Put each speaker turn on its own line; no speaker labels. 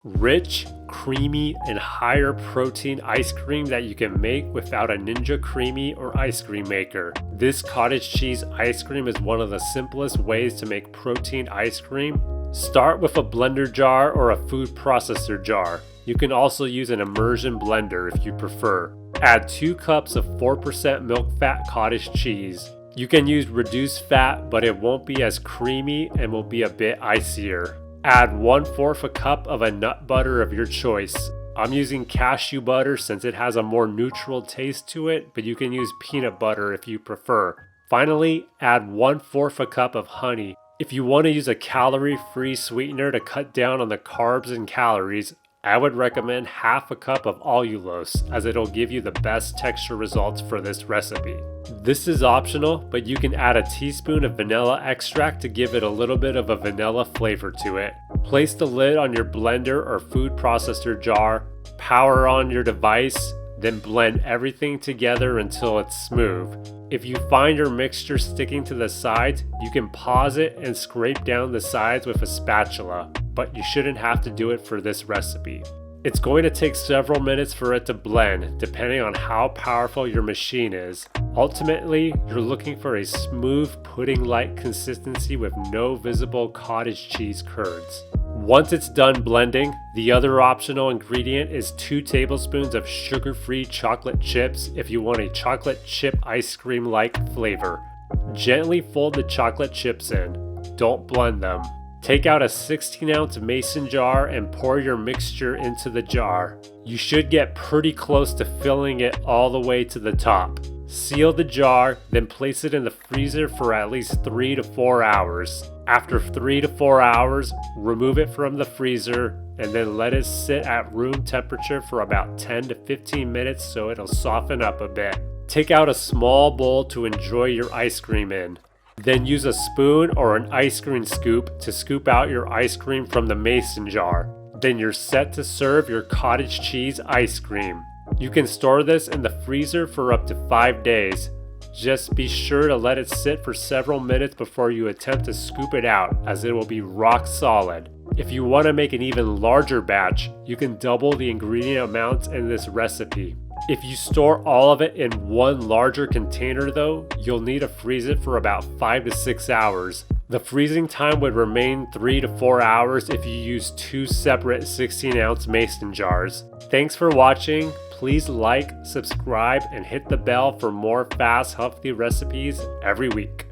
Rich, creamy, and higher protein ice cream that you can make without a Ninja Creamy or ice cream maker. This cottage cheese ice cream is one of the simplest ways to make protein ice cream. Start with a blender jar or a food processor jar. You can also use an immersion blender if you prefer. Add 2 cups of 4% milk fat cottage cheese. You can use reduced fat, but it won't be as creamy and will be a bit icier. Add 1/4 cup of a nut butter of your choice. I'm using cashew butter since it has a more neutral taste to it, but you can use peanut butter if you prefer. Finally, add 1/4 cup of honey. If you want to use a calorie-free sweetener to cut down on the carbs and calories, I would recommend 1/2 cup of allulose, as it'll give you the best texture results for this recipe. This is optional, but you can add a teaspoon of vanilla extract to give it a little bit of a vanilla flavor to it. Place the lid on your blender or food processor jar, power on your device, then blend everything together until it's smooth. If you find your mixture sticking to the sides, you can pause it and scrape down the sides with a spatula, but you shouldn't have to do it for this recipe. It's going to take several minutes for it to blend, depending on how powerful your machine is. Ultimately, you're looking for a smooth pudding-like consistency with no visible cottage cheese curds. Once it's done blending, the other optional ingredient is 2 tablespoons of sugar-free chocolate chips if you want a chocolate chip ice cream-like flavor. Gently fold the chocolate chips in. Don't blend them. Take out a 16-ounce mason jar and pour your mixture into the jar. You should get pretty close to filling it all the way to the top. Seal the jar, then place it in the freezer for at least 3 to 4 hours. After 3 to 4 hours, remove it from the freezer and then let it sit at room temperature for about 10 to 15 minutes so it'll soften up a bit. Take out a small bowl to enjoy your ice cream in. Then use a spoon or an ice cream scoop to scoop out your ice cream from the mason jar. Then you're set to serve your cottage cheese ice cream. You can store this in the freezer for up to 5 days. Just be sure to let it sit for several minutes before you attempt to scoop it out, as it will be rock solid. If you want to make an even larger batch, you can double the ingredient amounts in this recipe. If you store all of it in one larger container though, you'll need to freeze it for about 5 to 6 hours. The freezing time would remain 3 to 4 hours if you use 2 separate 16-ounce mason jars. Thanks for watching. Please like, subscribe, and hit the bell for more fast, healthy recipes every week.